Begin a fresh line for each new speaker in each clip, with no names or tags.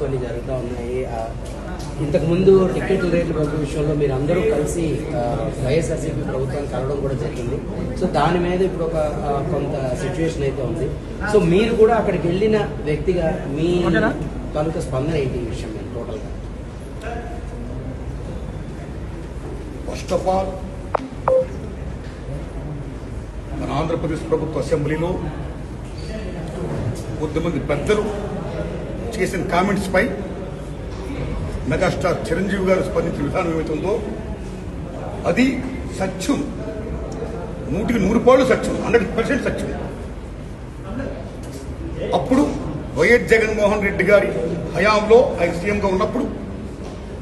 కొన్ని జరుగుతూ ఉన్నాయి. ఇంతకు ముందు టికెట్ల రేట్ల పెంపు విషయంలో మీరు అందరూ కలిసి వైఎస్ఆర్సీపీ ప్రభుత్వాన్ని కలవడం కూడా జరిగింది. సో దాని మీద ఇప్పుడు ఒక కొంత సిచ్యువేషన్ అయితే ఉంది. సో మీరు కూడా అక్కడికి వెళ్ళిన వ్యక్తిగా మీ తాలూకా స్పందన ఏంటి ఈ విషయం మీద టోటల్గా?
ఫస్ట్ ఆఫ్ ఆల్ మన ఆంధ్రప్రదేశ్ ప్రభుత్వ అసెంబ్లీలో కొద్దిమంది పెద్దలు చేసిన కామెంట్స్ పై మెగాస్టార్ చిరంజీవి గారు స్పందించిన విధానం ఏమైతుందో అది సత్యం, 100% సత్యం, 100% సత్యం. అప్పుడు వైఎస్ జగన్మోహన్ రెడ్డి గారి హయాంలో ఆయన సీఎంగా ఉన్నప్పుడు,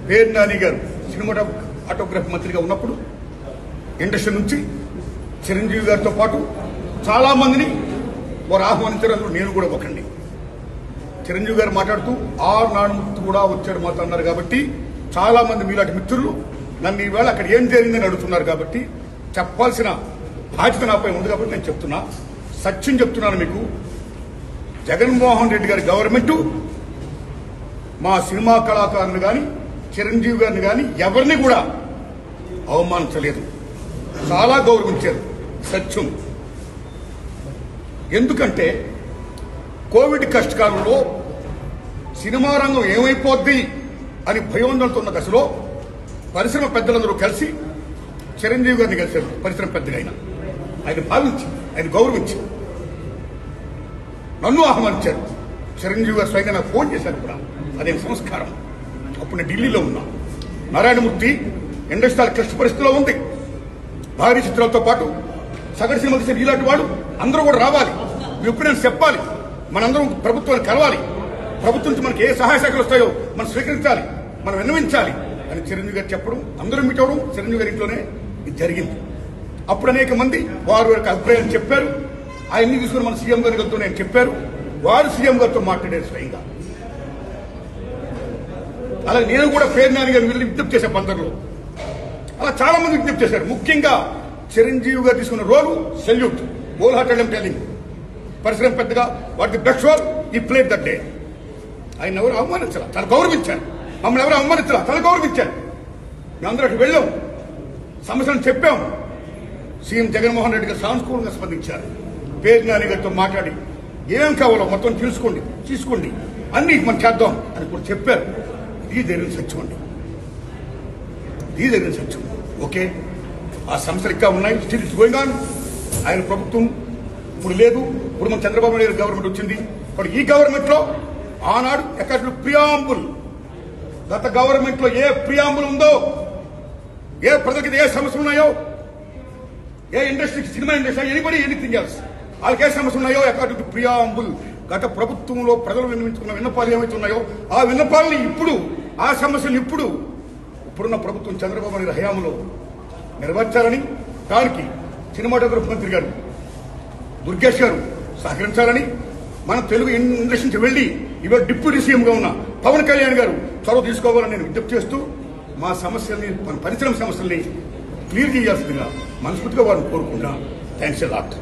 పేరు నాని గారు సినిమాటోగ్రఫీ మంత్రిగా ఉన్నప్పుడు ఇండస్ట్రీ నుంచి చిరంజీవి గారితో పాటు చాలా మందిని వారు ఆహ్వానించారు. నేను కూడా ఒకండి. చిరంజీవి గారు మాట్లాడుతూ నానుమూర్తి కూడా వచ్చాడు మాతో అన్నారు. కాబట్టి చాలా మంది మీలాంటి మిత్రులు నన్ను ఈవేళ అక్కడ ఏం జరిగిందని అడుగుతున్నారు. కాబట్టి చెప్పాల్సిన బాధ్యత నాపై ఉంది. కాబట్టి నేను చెప్తున్నా, సత్యం చెప్తున్నాను మీకు. జగన్మోహన్ రెడ్డి గారి గవర్నమెంట్ మా సినిమా కళాకారులు కానీ చిరంజీవి గారిని కానీ ఎవరిని కూడా అవమానించలేదు, చాలా గౌరవించారు. సత్యం. ఎందుకంటే కోవిడ్ కష్టకాలంలో సినిమా రంగం ఏమైపోద్ది అని భయోందనతో ఉన్న దశలో పరిశ్రమ పెద్దలందరూ కలిసి చిరంజీవి గారిని కలిశారు. పరిశ్రమ పెద్దగా ఆయన భావించి, ఆయన గౌరవించి నన్ను ఆహ్వానించారు. చిరంజీవి గారు స్వయంగా నాకు ఫోన్ చేశారు కూడా. అదే సంస్కారం. అప్పుడు నేను ఢిల్లీలో ఉన్నా. నారాయణమూర్తి ఇండస్ట్రీ క్లిష్ట పరిస్థితిలో ఉంది. భారీ చిత్రాలతో పాటు సగటు సినిమా తీసిన ఇలాంటి వాడు అందరూ కూడా రావాలి, మీ ఒపీనియన్స్ చెప్పాలి, మనందరం ప్రభుత్వాన్ని కలవాలి, ప్రభుత్వం నుంచి మనకి ఏ సహాయ శాఖలు వస్తాయో మనం స్వీకరించాలి, మనం విన్నవించాలి అని చిరంజీవి గారు చెప్పడం, అందరూ మీట్ అవ్వడం చిరంజీవి గారి ఇంట్లోనే ఇది జరిగింది. అప్పుడు అనేక మంది వారి యొక్క అభిప్రాయాన్ని చెప్పారు. ఆయన్ని తీసుకుని మన సీఎం గారి గారితో నేను చెప్పారు. వారు సీఎం గారితో మాట్లాడారు స్వయంగా. అలాగే నేను కూడా పేరు నాని గారిని వెళ్ళి విజ్ఞప్తి చేసే పందర్లో అలా చాలా మంది విజ్ఞప్తి చేశారు. ముఖ్యంగా చిరంజీవి గారు తీసుకున్న రోలు సెల్యూట్, హోల్ హార్టెడ్ టెల్లింగ్. పరిశ్రమ పెద్దగా వాటి బెస్ట్ రోల్ ఈ ప్లేట్ దట్ డే. ఆయన ఎవరు అవమానించాలా, తను గౌరవించారు. మమ్మల్ని ఎవరు అవమానించాలా, తను గౌరవించారు. మేమందరూ అటు వెళ్ళాం, సమస్యలను చెప్పాం. సీఎం జగన్మోహన్ రెడ్డి గారు సానుకూలంగా స్పందించారు. పేరు నాని గారితో మాట్లాడి ఏం కావాలో మొత్తం తీసుకోండి అన్ని మనం చేద్దాం అని కూడా చెప్పారు. ఇది జరిగిన సత్యం అండి, ఇది జరిగిన సత్యం. ఓకే, ఆ సమస్యలు ఇంకా ఉన్నాయి. Still it's going on. ఆయన ప్రభుత్వం ఇప్పుడు లేదు. ఇప్పుడు మన చంద్రబాబు నాయుడు గవర్నమెంట్ వచ్చింది. ఇప్పుడు ఈ గవర్నమెంట్ లో ఆనాడు ఎక్కడ ప్రియాంబుల్, గత గవర్నమెంట్ లో ఏ ప్రియాంబుల్ ఉందో, ఏ ప్రజలకి ఏ సమస్యలు ఉన్నాయో, ఏ ఇండస్ట్రీకి, cinema industry, anybody anything else, వాళ్ళకి ఏ సమస్యలు ఉన్నాయో అకార్డింగ్ టు ప్రియాంబుల్ గత ప్రభుత్వంలో ప్రజలు విన్నవించుకున్న విన్నపాలు ఏమైతే ఉన్నాయో ఆ విన్నపాలని ఇప్పుడు, ఆ సమస్యలు ఇప్పుడున్న ప్రభుత్వం చంద్రబాబు నాయుడు హయాంలో నెరవేర్చాలని, దానికి సినిమాటోగ్రఫీ మంత్రి గారు దుర్గేష్ గారు సహకరించాలని, మన తెలుగు ఇండస్ట్రీ నుంచి వెళ్లి ఇవాళ డిప్యూటీ సీఎంగా ఉన్న పవన్ కళ్యాణ్ గారు చొరవ తీసుకోవాలని నేను విజ్ఞప్తి చేస్తూ మా సమస్యల్ని, మన పరిశ్రమ సమస్యల్ని క్లియర్ చేయాల్సిందిగా మనస్ఫూర్తిగా వారిని కోరుకుంటున్నాను. Thanks a lot.